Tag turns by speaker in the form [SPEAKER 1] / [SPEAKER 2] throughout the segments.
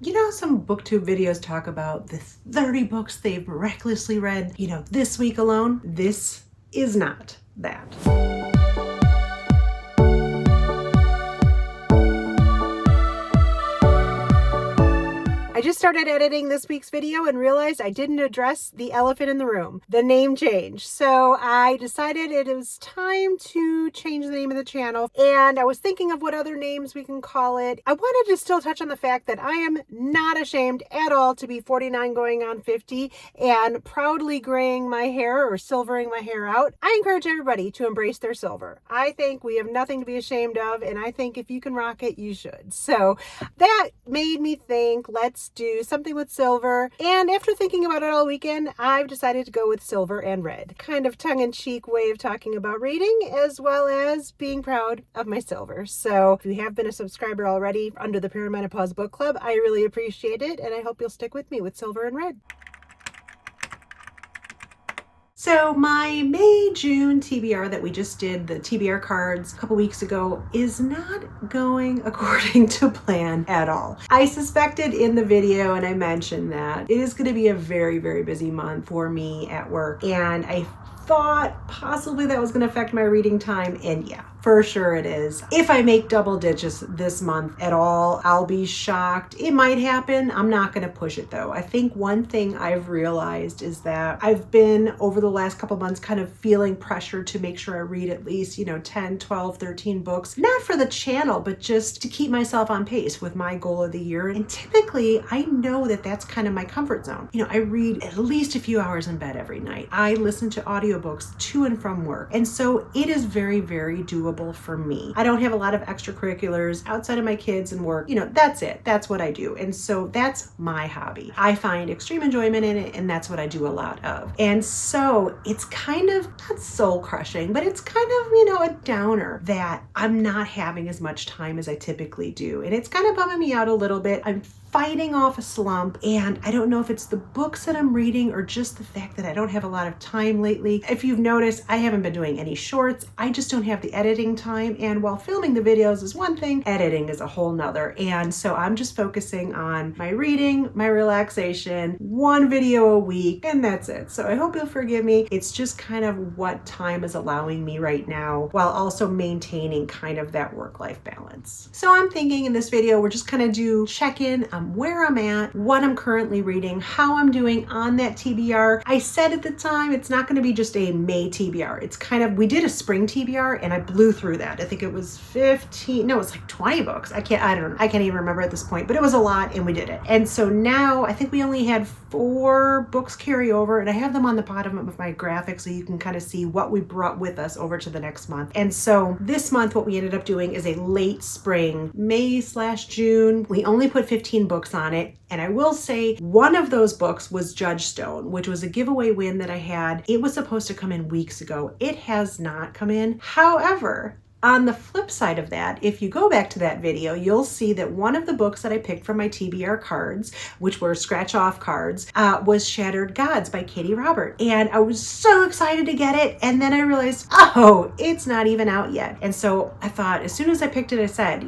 [SPEAKER 1] You know, some BookTube videos talk about the 30 books they've miraculously read, this week alone. This is not that. I just started editing this week's video and realized I didn't address the elephant in the room, the name change. So I decided it was time to change the name of the channel, and I was thinking of what other names we can call it. I wanted to still touch on the fact that I am not ashamed at all to be 49 going on 50 and proudly graying my hair or silvering my hair out. I encourage everybody to embrace their silver. I think we have nothing to be ashamed of, and I think if you can rock it, you should. So that made me think, let's do something with silver. And after thinking about it all weekend, I've decided to go with silver and red. Kind of tongue-in-cheek way of talking about reading, as well as being proud of my silver. So if you have been a subscriber already under the Perimenopause Book Club, I really appreciate it, and I hope you'll stick with me with silver and red. So my May-June TBR that we just did, the TBR cards a couple weeks ago, is not going according to plan at all. I suspected in the video, and I mentioned that it is going to be a very, very busy month for me at work, and I thought possibly that was going to affect my reading time, and yeah, for sure it is. If I make double digits this month at all, I'll be shocked. It might happen. I'm not going to push it though. I think one thing I've realized is that I've been over the last couple months kind of feeling pressure to make sure I read at least, 10, 12, 13 books, not for the channel, but just to keep myself on pace with my goal of the year. And typically I know that that's kind of my comfort zone. I read at least a few hours in bed every night. I listen to audiobooks to and from work. And so it is very, very doable for me. I don't have a lot of extracurriculars outside of my kids and work. That's it. That's what I do. And so that's my hobby. I find extreme enjoyment in it, and that's what I do a lot of. And so it's kind of not soul crushing, but it's kind of, a downer that I'm not having as much time as I typically do. And it's kind of bumming me out a little bit. I'm fighting off a slump, and I don't know if it's the books that I'm reading or just the fact that I don't have a lot of time lately. If you've noticed, I haven't been doing any shorts. I just don't have the editing time, and while filming the videos is one thing, editing is a whole nother. And so I'm just focusing on my reading, my relaxation, one video a week, and that's it. So I hope you'll forgive me. It's just kind of what time is allowing me right now, while also maintaining kind of that work-life balance. So I'm thinking in this video, we're just kind of do check-in on where I'm at, what I'm currently reading, how I'm doing on that TBR. I said at the time, it's not going to be just a May TBR. It's kind of, we did a spring TBR and I blew through that. I think it was 20 books. I can't even remember at this point, but it was a lot and we did it. And so now I think we only had 4 books carry over, and I have them on the bottom of my graphic so you can kind of see what we brought with us over to the next month. And so this month, what we ended up doing is a late spring, May/June. We only put 15 books on it. And I will say one of those books was Judge Stone, which was a giveaway win that I had. It was supposed to come in weeks ago. It has not come in. However, on the flip side of that, if you go back to that video, you'll see that one of the books that I picked from my TBR cards, which were scratch-off cards, was Shattered Gods by Katee Robert. And I was so excited to get it. And then I realized, oh, it's not even out yet. And so I thought, as soon as I picked it, I said,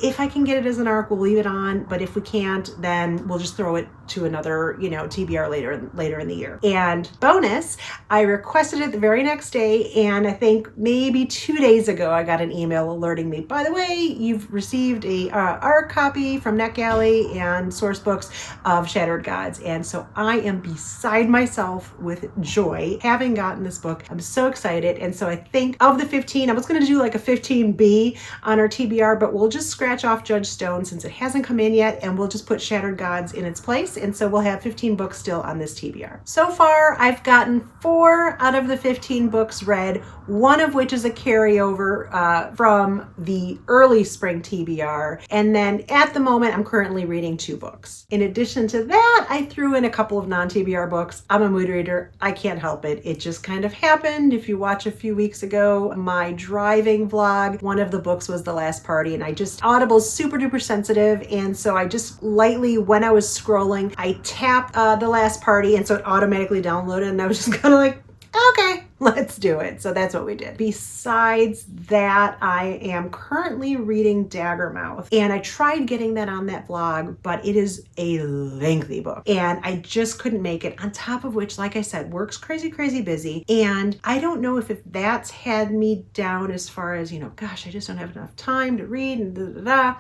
[SPEAKER 1] if I can get it as an ARC, we'll leave it on. But if we can't, then we'll just throw it to another, TBR later in the year. And bonus, I requested it the very next day. And I think maybe 2 days ago, I got an email alerting me, by the way, you've received a ARC copy from NetGalley and Sourcebooks of Shattered Gods. And so I am beside myself with joy having gotten this book. I'm so excited. And so I think of the 15, I was going to do like a 15B on our TBR, but we'll just scratch off Judge Stone since it hasn't come in yet, and we'll just put Shattered Gods in its place. And so we'll have 15 books still on this TBR. So far, I've gotten 4 out of the 15 books read, one of which is a carryover from the early spring TBR. And then at the moment, I'm currently reading 2 books. In addition to that, I threw in a couple of non-TBR books. I'm a mood reader. I can't help it. It just kind of happened. If you watch a few weeks ago, my driving vlog, one of the books was The Last Party, and I just, Audible's super duper sensitive. And so I just lightly, when I was scrolling, I tapped The Last Party, and so it automatically downloaded, and I was just kind of like, okay, let's do it. So that's what we did. Besides that, I am currently reading Daggermouth, and I tried getting that on that vlog, but it is a lengthy book and I just couldn't make it. On top of which, like I said, work's crazy busy, and I don't know if that's had me down as far as, gosh, I just don't have enough time to read and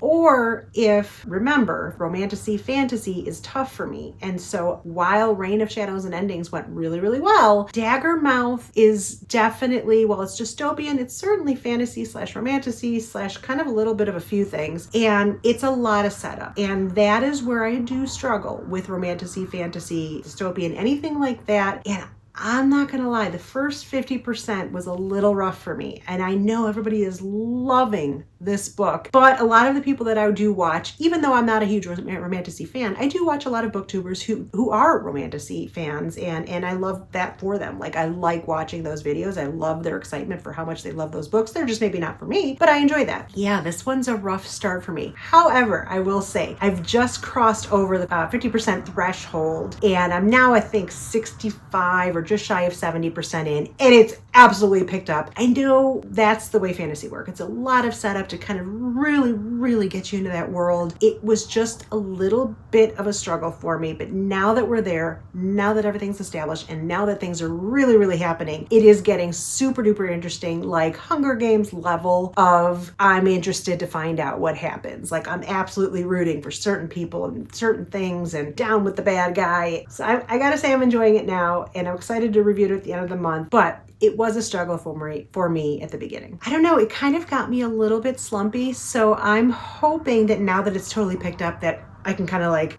[SPEAKER 1] or if, remember, Romantasy fantasy is tough for me. And so while Reign of Shadows and Endings went really well, Daggermouth is definitely, while it's dystopian, it's certainly fantasy / romantasy / kind of a little bit of a few things, and it's a lot of setup. And that is where I do struggle with romantasy, fantasy, dystopian, anything like that. And I'm not gonna lie, the first 50% was a little rough for me. And I know everybody is loving this book, but a lot of the people that I do watch, even though I'm not a huge romantasy fan, I do watch a lot of booktubers who are romantasy fans, and I love that for them. Like, I like watching those videos. I love their excitement for how much they love those books. They're just maybe not for me, but I enjoy that. Yeah, this one's a rough start for me. However, I will say I've just crossed over the 50% threshold, and I'm now, I think, 65 or just shy of 70% in, and it's absolutely picked up. I know that's the way fantasy works. It's a lot of setup to kind of really get you into that world. It was just a little bit of a struggle for me, but now that we're there, now that everything's established, and now that things are really happening, it is getting super duper interesting, like Hunger Games level of I'm interested to find out what happens. Like, I'm absolutely rooting for certain people and certain things and down with the bad guy. So I gotta say I'm enjoying it now, and I'm excited to review it at the end of the month, but it was a struggle for me at the beginning. I don't know, it kind of got me a little bit slumpy, so I'm hoping that now that it's totally picked up that I can kind of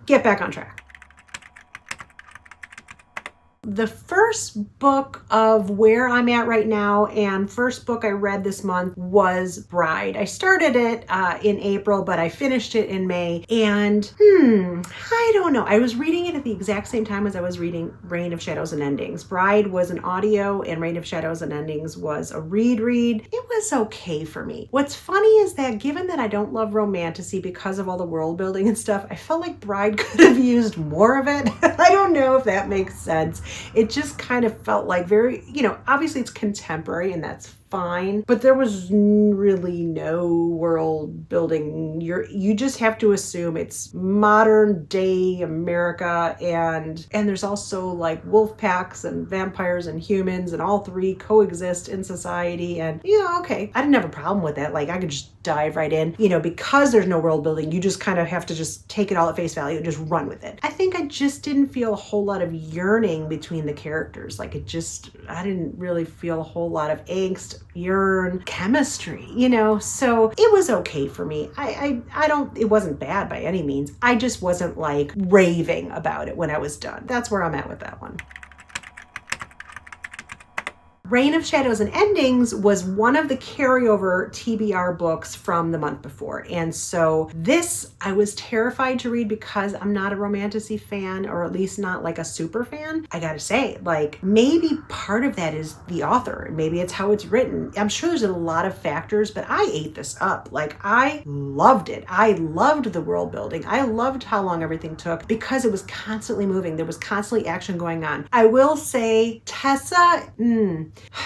[SPEAKER 1] get back on track. The first book of where I'm at right now and first book I read this month was Bride. I started it in April, but I finished it in May. And I don't know. I was reading it at the exact same time as I was reading Reign of Shadows and Endings. Bride was an audio and Reign of Shadows and Endings was a read. It was okay for me. What's funny is that given that I don't love romantasy because of all the world building and stuff, I felt like Bride could have used more of it. I don't know if that makes sense. It just kind of felt like very, obviously it's contemporary and that's fine, but there was really no world building. You just have to assume it's modern day America, and there's also like wolf packs and vampires and humans, and all three coexist in society. And okay, I didn't have a problem with that. Like, I could just dive right in, because there's no world building. You just kind of have to just take it all at face value and just run with it. I think I just didn't feel a whole lot of yearning between the characters. Like, I didn't really feel a whole lot of angst, yearn, chemistry, so it was okay for me. It wasn't bad by any means. I just wasn't like raving about it when I was done. That's where I'm at with that one. Reign of Shadows and Endings was one of the carryover TBR books from the month before. And so this I was terrified to read because I'm not a romantasy fan, or at least not like a super fan. I gotta say, like, maybe part of that is the author. Maybe it's how it's written. I'm sure there's a lot of factors, but I ate this up. Like, I loved it. I loved the world building. I loved how long everything took because it was constantly moving. There was constantly action going on. I will say Tessa,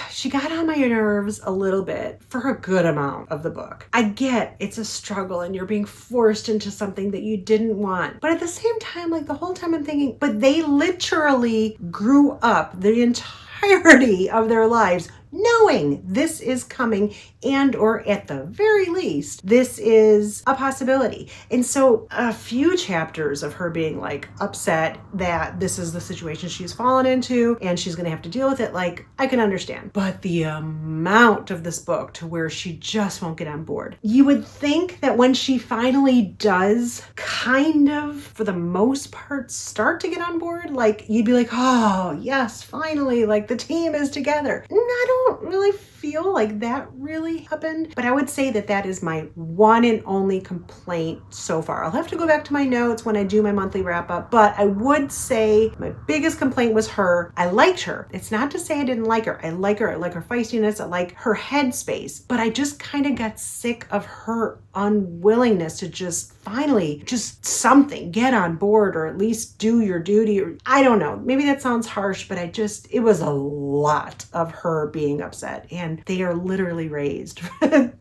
[SPEAKER 1] she got on my nerves a little bit for a good amount of the book. I get it's a struggle and you're being forced into something that you didn't want. But at the same time, like, the whole time I'm thinking, but they literally grew up the entirety of their lives knowing this is coming, and or at the very least, this is a possibility. And so a few chapters of her being like upset that this is the situation she's fallen into and she's gonna have to deal with it, like, I can understand. But the amount of this book to where she just won't get on board. You would think that when she finally does kind of, for the most part, start to get on board, like, you'd be like, oh yes, finally, like, the team is together. And I don't really feel like that really happened, but I would say that that is my one and only complaint so far. I'll have to go back to my notes when I do my monthly wrap up, but I would say my biggest complaint was her. I liked her. It's not to say I didn't like her. I like her. I like her feistiness. I like her headspace, but I just kind of got sick of her unwillingness to just finally just something, get on board, or at least do your duty. Or I don't know, maybe that sounds harsh, but it was a lot of her being upset, and they are literally raised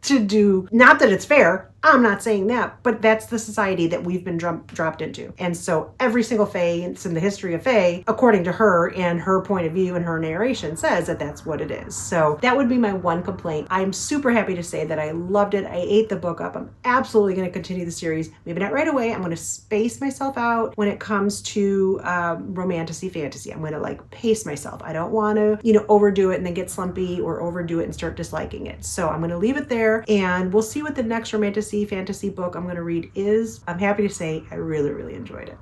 [SPEAKER 1] to do, not that it's fair, I'm not saying that, but that's the society that we've been dropped into. And so every single fae in the history of fae, according to her and her point of view and her narration, says that that's what it is. So that would be my one complaint. I'm super happy to say that I loved it. I ate the book up. I'm absolutely going to continue the series. Maybe not right away. I'm going to space myself out when it comes to romantasy fantasy. I'm going to like pace myself. I don't want to, overdo it and then get slumpy, or overdo it and start disliking it. So I'm going to leave it there, and we'll see what the next romantasy fantasy book I'm going to read is. I'm happy to say I really, really enjoyed it.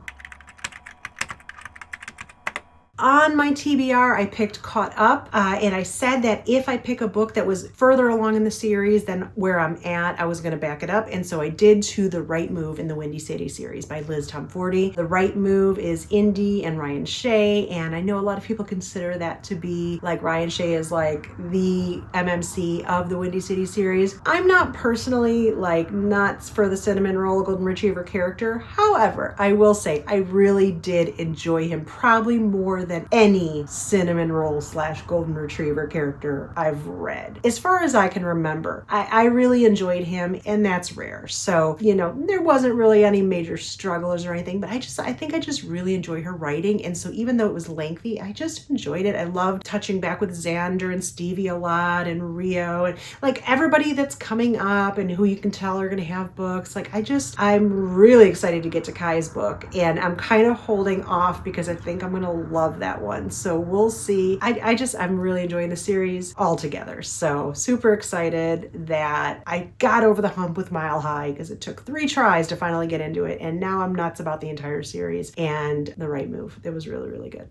[SPEAKER 1] On my TBR, I picked Caught Up, and I said that if I pick a book that was further along in the series than where I'm at, I was going to back it up, and so I did to The Right Move in the Windy City series by Liz Tomforde. The Right Move is Indy and Ryan Shea, and I know a lot of people consider that to be like Ryan Shea is like the MMC of the Windy City series. I'm not personally like nuts for the Cinnamon Roll Golden Retriever character. However, I will say I really did enjoy him, probably more than any Cinnamon Roll / Golden Retriever character I've read. As far as I can remember, I really enjoyed him, and that's rare. So, there wasn't really any major strugglers or anything, but I think I just really enjoy her writing. And so even though it was lengthy, I just enjoyed it. I loved touching back with Xander and Stevie a lot, and Rio, and like everybody that's coming up and who you can tell are going to have books. Like I'm really excited to get to Kai's book, and I'm kind of holding off because I think I'm going to love that one. So we'll see. I'm really enjoying the series altogether. So super excited that I got over the hump with Mile High, because it took 3 tries to finally get into it. And now I'm nuts about the entire series and The Right Move. It was really, really good.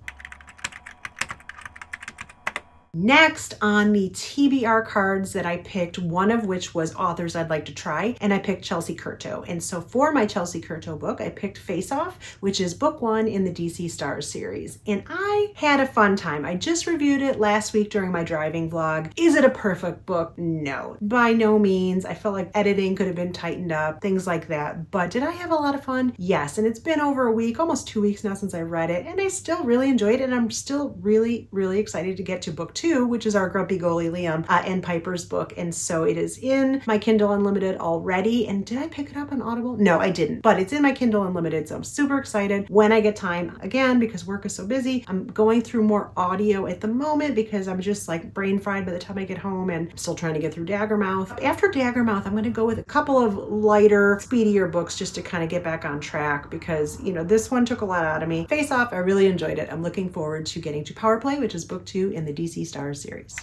[SPEAKER 1] Next on the TBR cards that I picked, one of which was authors I'd like to try, and I picked Chelsea Curto. And so for my Chelsea Curto book, I picked Face Off, which is book 1 in the DC Stars series. And I had a fun time. I just reviewed it last week during my driving vlog. Is it a perfect book? No, by no means. I felt like editing could have been tightened up, things like that. But did I have a lot of fun? Yes. And it's been over a week, almost 2 weeks now since I read it, and I still really enjoyed it. And I'm still really, really excited to get to book 2, which is our Grumpy Goalie Liam and Piper's book. And so it is in my Kindle Unlimited already. And did I pick it up on Audible? No, I didn't, but it's in my Kindle Unlimited. So I'm super excited when I get time, again, because work is so busy. I'm going through more audio at the moment because I'm just like brain fried by the time I get home, and I'm still trying to get through Daggermouth. After Daggermouth, I'm going to go with a couple of lighter, speedier books just to kind of get back on track, because, this one took a lot out of me. Face Off, I really enjoyed it. I'm looking forward to getting to Power Play, which is book 2 in the DC Stars series.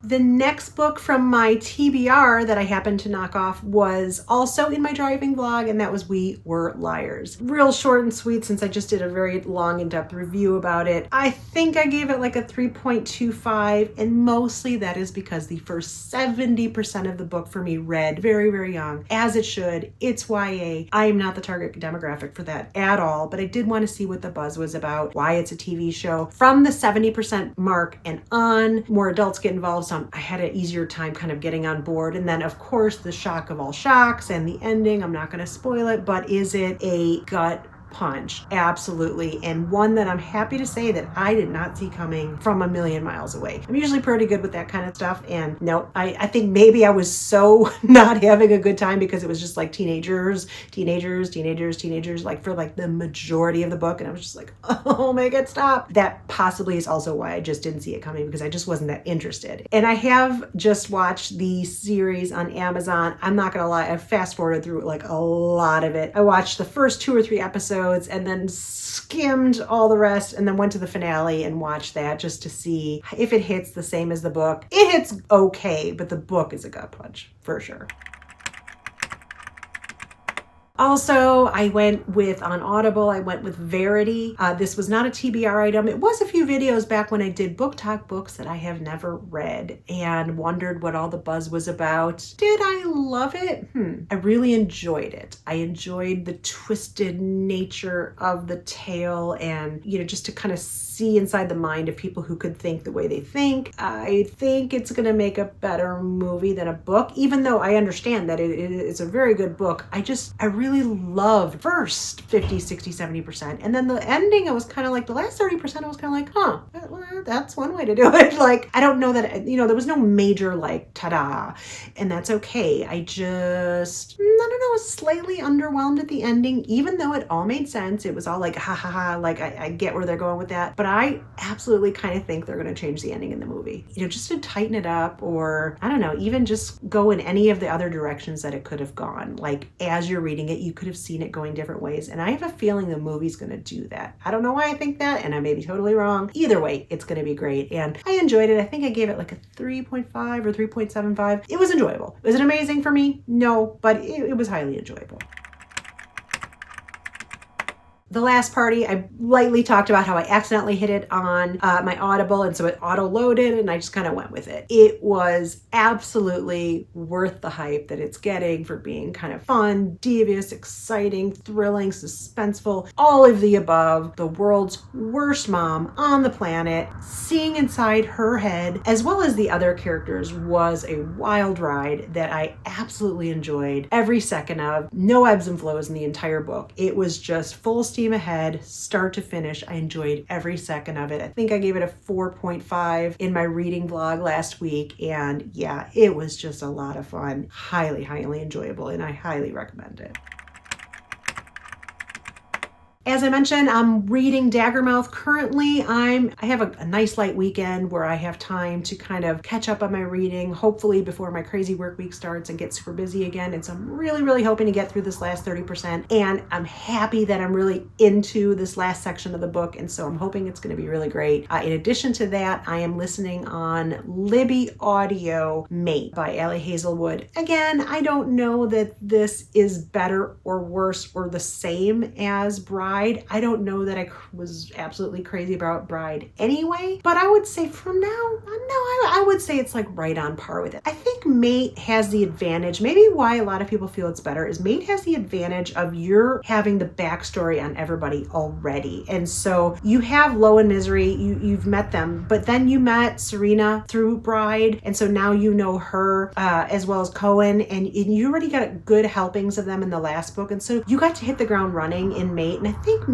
[SPEAKER 1] The next book from my TBR that I happened to knock off was also in my driving vlog, and that was We Were Liars. Real short and sweet, since I just did a very long, in-depth review about it. I think I gave it like a 3.25, and mostly that is because the first 70% of the book for me read very, very young, as it should. It's YA. I am not the target demographic for that at all, but I did want to see what the buzz was about, why it's a TV show. From the 70% mark and on, more adults get involved, so I had an easier time kind of getting on board. And then, of course, the shock of all shocks and the ending. I'm not going to spoil it, but is it a gut punch? Absolutely. And one that I'm happy to say that I did not see coming from a million miles away. I'm usually pretty good with that kind of stuff. And no, I think maybe I was so not having a good time because it was just like teenagers, like for like the majority of the book. And I was just like, oh my God, stop. That possibly is also why I just didn't see it coming, because I just wasn't that interested. And I have just watched the series on Amazon. I'm not going to lie. I fast forwarded through like a lot of it. I watched the first 2 or 3 episodes and then skimmed all the rest, and then went to the finale and watched that just to see if it hits the same as the book. It hits okay, but the book is a gut punch for sure. Also, I went with, on Audible, I went with Verity. This was not a TBR item. It was a few videos back when I did book talk books that I have never read and wondered what all the buzz was about. Did I love it? I really enjoyed it. I enjoyed the twisted nature of the tale and, just to kind of see inside the mind of people who could think the way they think. I think it's going to make a better movie than a book, even though I understand that it's a very good book. I really loved first 50, 60, 70%. And then the ending, I was kind of like, the last 30%, I was kind of like, well, that's one way to do it. Like, I don't know that, there was no major like, ta-da, and that's okay. I don't know, was slightly underwhelmed at the ending, even though it all made sense. It was all like, ha ha ha, like I get where they're going with that. But I absolutely kind of think they're going to change the ending in the movie, just to tighten it up, or I don't know, even just go in any of the other directions that it could have gone. Like, as you're reading it, you could have seen it going different ways. And I have a feeling the movie's going to do that. I don't know why I think that, and I may be totally wrong. Either way, it's going to be great. And I enjoyed it. I think I gave it like a 3.5 or 3.75. It was enjoyable. Was it amazing for me? No, but it was highly enjoyable. The last party, I lightly talked about how I accidentally hit it on my Audible, and so it auto-loaded, and I just kind of went with it. It was absolutely worth the hype that it's getting for being kind of fun, devious, exciting, thrilling, suspenseful, all of the above. The world's worst mom on the planet, seeing inside her head, as well as the other characters, was a wild ride that I absolutely enjoyed every second of. No ebbs and flows in the entire book. It was just full steam ahead, start to finish. I enjoyed every second of it. I think I gave it a 4.5 in my reading vlog last week, and yeah, it was just a lot of fun. Highly, highly enjoyable, and I highly recommend it. As I mentioned, I'm reading Daggermouth currently. I have a nice light weekend where I have time to kind of catch up on my reading, hopefully before my crazy work week starts and get super busy again. And so I'm really, really hoping to get through this last 30%. And I'm happy that I'm really into this last section of the book. And so I'm hoping it's going to be really great. In addition to that, I am listening on Libby Audio Mate by Ali Hazelwood. Again, I don't know that this is better or worse or the same as Bride. I don't know that I was absolutely crazy about Bride anyway, but I would say from now, I would say it's like right on par with it. I think Mate has the advantage, maybe why a lot of people feel it's better, is Mate has the advantage of you're having the backstory on everybody already. And so you have Lo and Misery, you've met them, but then you met Serena through Bride, and so now you know her as well as Cohen, and you already got good helpings of them in the last book, and so you got to hit the ground running in Mate. And I think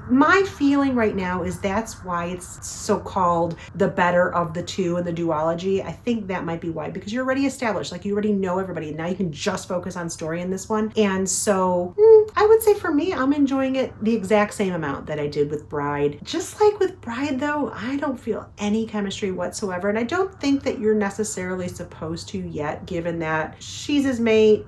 [SPEAKER 1] my feeling right now is that's why it's so called the better of the two in the duology. I think that might be why, because you're already established, like you already know everybody, and now you can just focus on story in this one. And so I would say for me, I'm enjoying it the exact same amount that I did with Bride. Just like with Bride though, I don't feel any chemistry whatsoever, and I don't think that you're necessarily supposed to yet, given that she's his mate.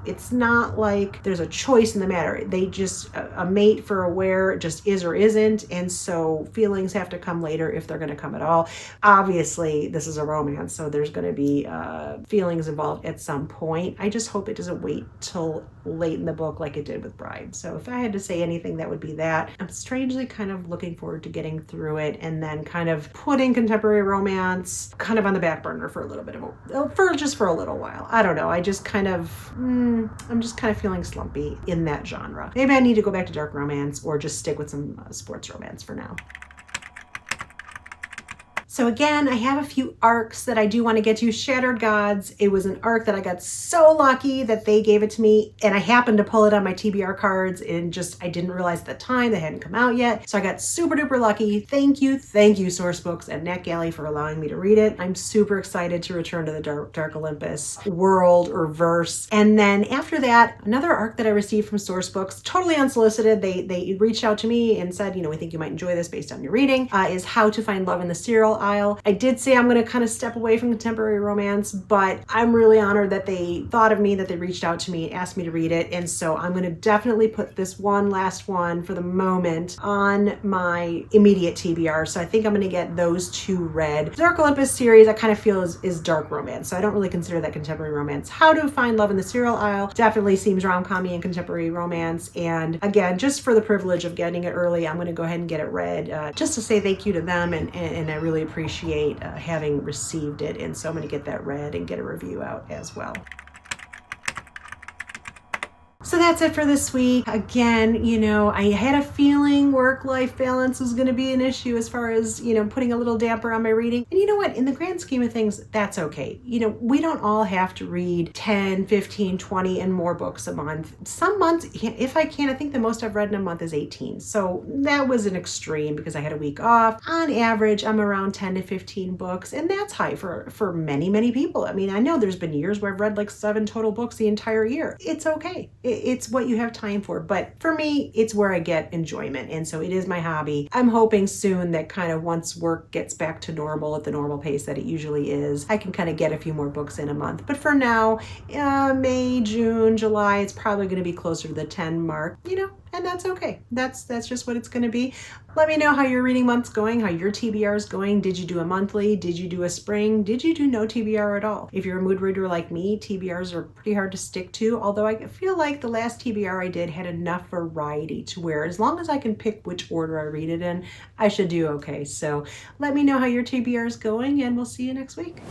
[SPEAKER 1] It's not like there's a choice in the matter. They just a mate for aware just is or isn't, and so feelings have to come later if they're going to come at all. Obviously this is a romance, so there's going to be feelings involved at some point. I just hope it doesn't wait till late in the book like it did with Bride. So if I had to say anything, that would be that. I'm strangely kind of looking forward to getting through it and then kind of putting contemporary romance kind of on the back burner for a little bit for a little while. I don't know. I'm just kind of feeling slumpy in that genre. Maybe I need to go back to dark romance or just stick with some sports romance for now. So again, I have a few arcs that I do want to get to. Shattered Gods, it was an arc that I got so lucky that they gave it to me, and I happened to pull it on my TBR cards, and I didn't realize at the time they hadn't come out yet. So I got super duper lucky. Thank you Sourcebooks and NetGalley for allowing me to read it. I'm super excited to return to the Dark Olympus world or verse. And then after that, another arc that I received from Sourcebooks, totally unsolicited. They reached out to me and said, we think you might enjoy this based on your reading, is How to Find Love in the Serial aisle. I did say I'm going to kind of step away from contemporary romance, but I'm really honored that they thought of me, that they reached out to me, asked me to read it. And so I'm going to definitely put this last one for the moment on my immediate TBR. So I think I'm going to get those two read. Dark Olympus series I kind of feel is dark romance. So I don't really consider that contemporary romance. How to Find Love in the Cereal Aisle definitely seems rom-com-y and contemporary romance. And again, just for the privilege of getting it early, I'm going to go ahead and get it read just to say thank you to them. And I really appreciate having received it. And so I'm going to get that read and get a review out as well. So that's it for this week. Again, I had a feeling work-life balance was going to be an issue as far as, putting a little damper on my reading. And you know what? In the grand scheme of things, that's okay. We don't all have to read 10, 15, 20 and more books a month. Some months, if I can, I think the most I've read in a month is 18. So that was an extreme because I had a week off. On average, I'm around 10 to 15 books, and that's high for many, many people. I mean, I know there's been years where I've read like 7 total books the entire year. It's okay. It's what you have time for. But for me, it's where I get enjoyment. And so it is my hobby. I'm hoping soon that kind of once work gets back to normal at the normal pace that it usually is, I can kind of get a few more books in a month. But for now, May, June, July, it's probably going to be closer to the 10 mark, and that's okay. That's just what it's going to be. Let me know how your reading month's going, how your TBR is going. Did you do a monthly? Did you do a spring? Did you do no TBR at all? If you're a mood reader like me, TBRs are pretty hard to stick to, although I feel like the last TBR I did had enough variety to where as long as I can pick which order I read it in, I should do okay. So let me know how your TBR is going, and we'll see you next week.